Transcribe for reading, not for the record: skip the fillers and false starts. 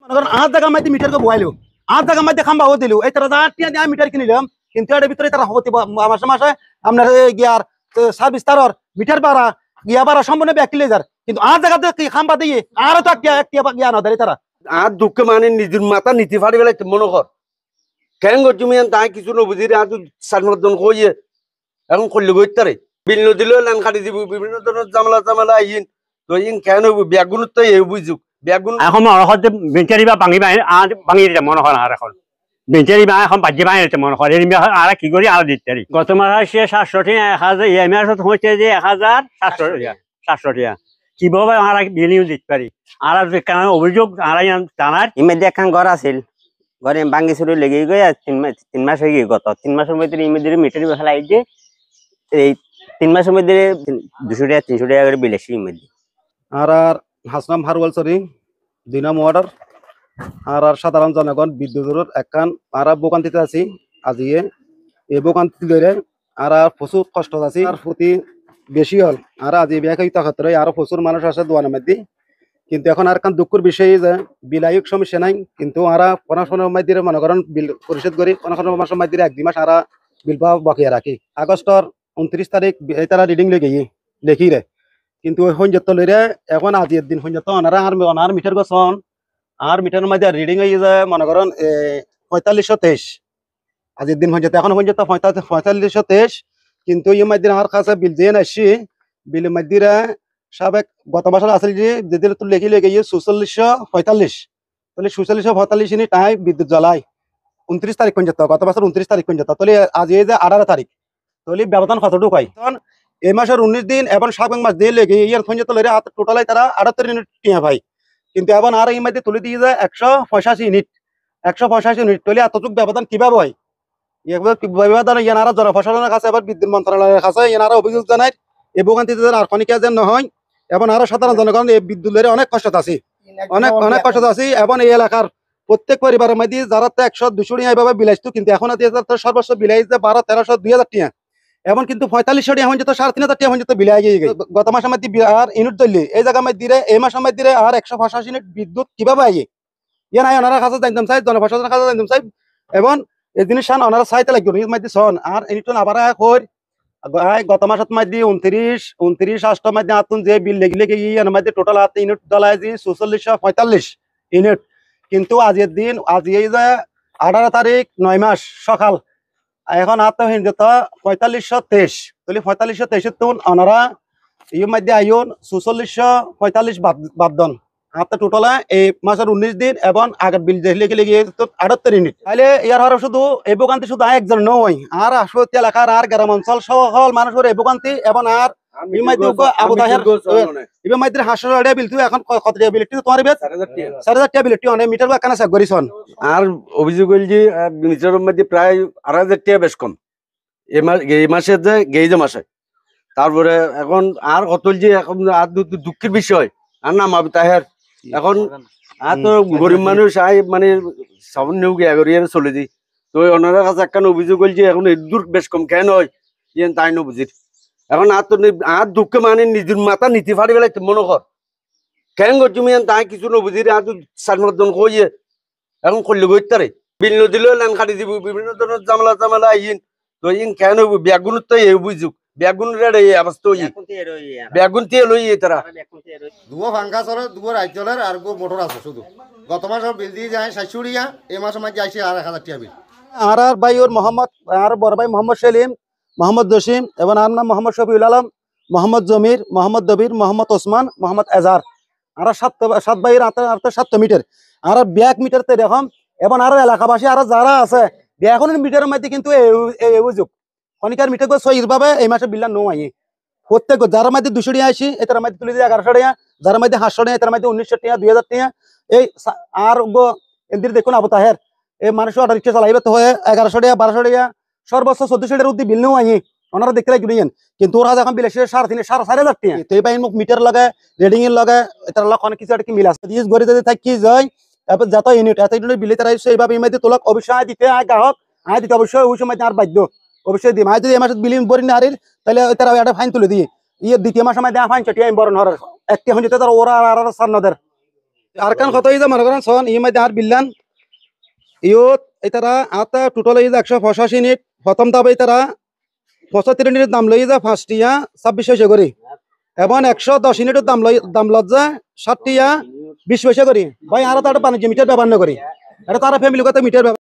আট জায়গা মাইতে মিটারকে বয়াইলো, আট জায়গা মাইতে খাম্বাও দিল, এই তারা টিয়া দিয়ে মিটার কিনিলাম, কিন্তু এর ভিতরে তারা হতে মাসে মাসে আপনার গিয়ার সার্ভিস তারর মিটার ভাড়া গিয়া ভাড়া সম্পূর্ণ ব্যাকিলে যার, কিন্তু আট জায়গাতে খাম্বা দিয়ে আরো তো গিয়া না দেয় তারা। আর দুঃখে মানে নিজের মাথা নীতি ফাড়ি বেলা মনে কর কেন করছুমি তাই কিছু নবুঝি আর সাতজন কইয়ে এখন করলে গইতারে বিল নদিলেও ল্যান কাটি দিব বিভিন্ন ধরনের জামালা জামালা আইন তো ইন কেন ব্যাগুন তো এই বুঝুক ব্যাগুন এখন মনে হয় যে বেঞ্চারি বা ভাঙি ভাঙি দিতে মনে হয় আর এখন বেঞ্চারি বা এখন বাজি ভাঙি দিতে মনে হয় আর কি করি আর দিতে পারি। গত মাসে সে 700 টাকা 1000 এই মাসে হচ্ছে যে 1700 টাকা কিভাবে আর বিলিও দিতে পারি আর কারণ অভিযোগ আর জানার ইমেদি একখান ঘর আছিল ঘরে ভাঙ্গি চুরি লেগে গিয়ে 3 মাস হয়ে গিয়ে গত 3 মাসের মধ্যে ইমেদি মিটারি খেলাই যে এই 3 মাসের মধ্যে 200 টাকা 300 টাকা করে বিল আসি ইমেদি। আর হাসনাম হারওয়াল সরি 2 নং ওয়ার্ডার আর সাধারণ জনগণ বিদ্যুতের একখান আর ভোগান্তিতে আছি আজিয়ে এই ভোগান্তি ধরে আর প্রচুর কষ্ট আছে আর প্রতি বেশি হল আর আজি ব্যাখ্যা ক্ষেত্রে আরো প্রচুর মানুষ আছে দোয়ানের মধ্যে, কিন্তু এখন আর কান দুঃখের বিষয় যে বিলায়ক সমস্যা নাই, কিন্তু আরা কোনো মাধ্যমে মনে করেন বিল পরিশোধ করি কোনো মাসের মাধ্যমে 1-2 মাস আরা বিল পাওয়া বাকি রাখি। আগস্টর 29 তারিখ তারা রিডিং লেগে লেখি রে, কিন্তু ওই সঞ্জত লইরে এখন আজির দিন সঞ্জত অনার মিটার গছন আর মিটারের মধ্যে রিডিং হয়ে যায় মনে করেন 4523 আজির দিন সঞ্জত এখন সঞ্জত 4523, কিন্তু এই মধ্যে আমার কাছে বিল দিয়ে আসছি বিলের মধ্যে সাবেক গত বছর আসলে যে যেদিন তো লেখি লেগে 4445 তাহলে 4445 তাই বিদ্যুৎ জ্বালায় 29 তারিখ পর্যন্ত গত বছর 29 তারিখ পর্যন্ত, তাহলে আজ এই যে 18 তারিখ তাহলে ব্যবধান কতটুকু হয় তখন এই মাসের 19 দিন এবং সাবেক মাস দিয়ে লেগে ইয়ার পর্যন্ত লইরে টোটালাই তারা 78 ইউনিট টিয়া ভাই, কিন্তু এখন আর এই মধ্যে তুলে দিয়ে যায় 185 ইউনিট 185 ইউনিট, তাহলে এতটুকু ব্যবধান কিভাবে হয়? ব্যবধান ইয়ানারা জনপ্রশাসনের কাছে এবার বিদ্যুৎ মন্ত্রণালয়ের কাছে ইয়ানারা অভিযোগ জানায় এই ভোগান্তিতে আর খনিকা যেন নহয় এবং আরো সাধারণ জনগণ এই বিদ্যুতের অনেক কষ্ট আছে অনেক কষ্ট আছে এবং এই এলাকার প্রত্যেক পরিবারের মধ্যে যারা 100-200 টাকা এইভাবে বিলাইতো, কিন্তু এখন সর্বোচ্চ বিলাইছে 1200-1300-2000 টাকা এবং কিন্তু 4500 টাকা হয়ে যেত 3500 টাকা হয়ে যেত বিলাই গিয়ে গত মাসের মধ্যে আর ইউনিট ধরলে এই জায়গার মধ্যে এই মাসের মধ্যে আর 185 ইউনিট বিদ্যুৎ কিভাবে আইয়ে ইয়ে নাই ওনারা কাছে জানতাম চাই জনপ্রশাসনের কাছে জানতাম চাই এবং এই জিনিস ওনারা চাইতে লাগবে এর মধ্যে সন আর ইউনিট আবার গত মাসের মধ্যে 29-8 মধ্যে আতুন যে বিল লেগে এর মধ্যে টোটাল হাতে ইউনিট জ্বালায় যে 4445 ইউনিট, কিন্তু আজকের দিন আজ এই যে 18 তারিখ 9 মাস সকাল এখন আর তো হিন্দু 4523 তাহলে 4523 তুন ওনারা এর মধ্যে আইন 4445 বাদন আপনার টোটাল এই মাসের 19 দিন এবং আগের বিল লেগে লেগে 78 ইউনিট, তাহলে ইয়ার হওয়ার শুধু এই ভোগান্তি শুধু একজন নয় আর আসতে এলাকার আর গ্রাম অঞ্চল সকল মানুষের এই ভোগান্তি এবং আর আবু তাহের এবার মধ্যে 500 টাকা বিল তুই এখন কত টাকা বিল তোমার 4000 টাকা বিল অনেক মিটার বা কেন চেক করিছন আর অভিযোগ হল যে মিটারের মধ্যে প্রায় 8000 টাকা বেশ কম এই মাসে যে গেইজে মাসে তারপরে এখন আর কত যে এখন আর দুঃখের বিষয় আর নাম আবু তাহের এখন আর তো গরিব মানুষ আই মানে সামান্য চলে দি তো ওনারা কাছে একখান অভিযোগ হল যে এখন দূর বেশ কম কেন হয় ইয়ে তাই ন বুঝি এখন আর তো আর দুঃখে মানে নিজের মাথা নীতি ফাড়ি বেলা মনে কর কেন করছি তাই কিছু নবুঝি আর 7-8জন কইয়ে এখন করলে গইতারে বিল নদিলেও ল্যান কাটি দিব বিভিন্ন ধরনের জামালা জামালা আইন তো ইন কেন ব্যাগুন তো এই বুঝুক ব্যাগুন রেড এই অবস্থা ব্যাগুন তেল হই তারা দুয়ো ফাঙ্কা চলে দুয়ো রাজ্যের আর মোটর আছে শুধু গত মাসের বিল দিয়ে যায় 700 টাকা এই মাসের মধ্যে আইসি আর 1000 টাকা বিল। আর ভাই ওর মোহাম্মদ আর বড় ভাই মোহাম্মদ সেলিম মোহাম্মদ জসিম এবং আর নাম মোহাম্মদ শফিউল আলম মোহাম্মদ জমির মোহাম্মদ দবির মোহাম্মদ ওসমান মোহাম্মদ এজার আর 7 ভাইয়ের 7 মিটার আর ব্যাক মিটার তে দেখম এবং আর এলাকাবাসী আর যারা আছে এখন মিটারের মধ্যে কিন্তু এই অভিযোগ খনিকার মিটার এইভাবে এই মাসে বিল্লা নো আই প্রত্যেক যার মধ্যে 200 টাকা আসি এটার মধ্যে তুলে দিয়ে 1100 টাকা যার মধ্যে 500 টাকা এটার মধ্যে 1900 টাকা 2000 টাকা এই আর এদের দেখুন আবু তাহের এই মানুষ অটো রিক্সা চালাইবে তো হয় 1100 টাকা 1200 টাকা সর্বোচ্চ 1400 টাকার উদ্দি বিল নো আই ওনারা দেখতে লাগি কিন্তু ওরা যখন বিল এসে 4,500 টাকা তো এই পাই মিটার লাগে রিডিং এর লাগে এটার লগ অনেক কিছু একটা কি মিল আছে দিস ঘরে যদি থাকি যায় তারপর যত ইউনিট এত ইউনিট বিলে তারা এইভাবে ইমাইতে তোলক অবশ্যই দিতে আয় গ্রাহক আয় দিতে অবশ্যই ওই সময় আর বাধ্য অবশ্যই দিই যদি এই মাসে বিলিং বরি না হারিল তাহলে তারা একটা ফাইন তুলে দিয়ে ইয়ে দ্বিতীয় মাসের মধ্যে ফাইন চটিয়ে বরণ হওয়ার একটি হয়ে যেতে ওরা আর সান্নদের আর কান কত ইজা মনে করেন সন ই মধ্যে আর বিল্লান ইয়ত এতারা আতা টোটাল ইজা 185 ইউনিট প্রথম দাবে এতারা 75 ইউনিটের দাম লই যা 5 টিয়া 26 পয়সা করে এবং 110 ইউনিটের দাম লজ্জা 60 টিয়া 20 পয়সা করে ভাই আর তার বাণিজ্য মিটার ব্যবহার না করি এটা তারা ফ্যামিলি কত মিটার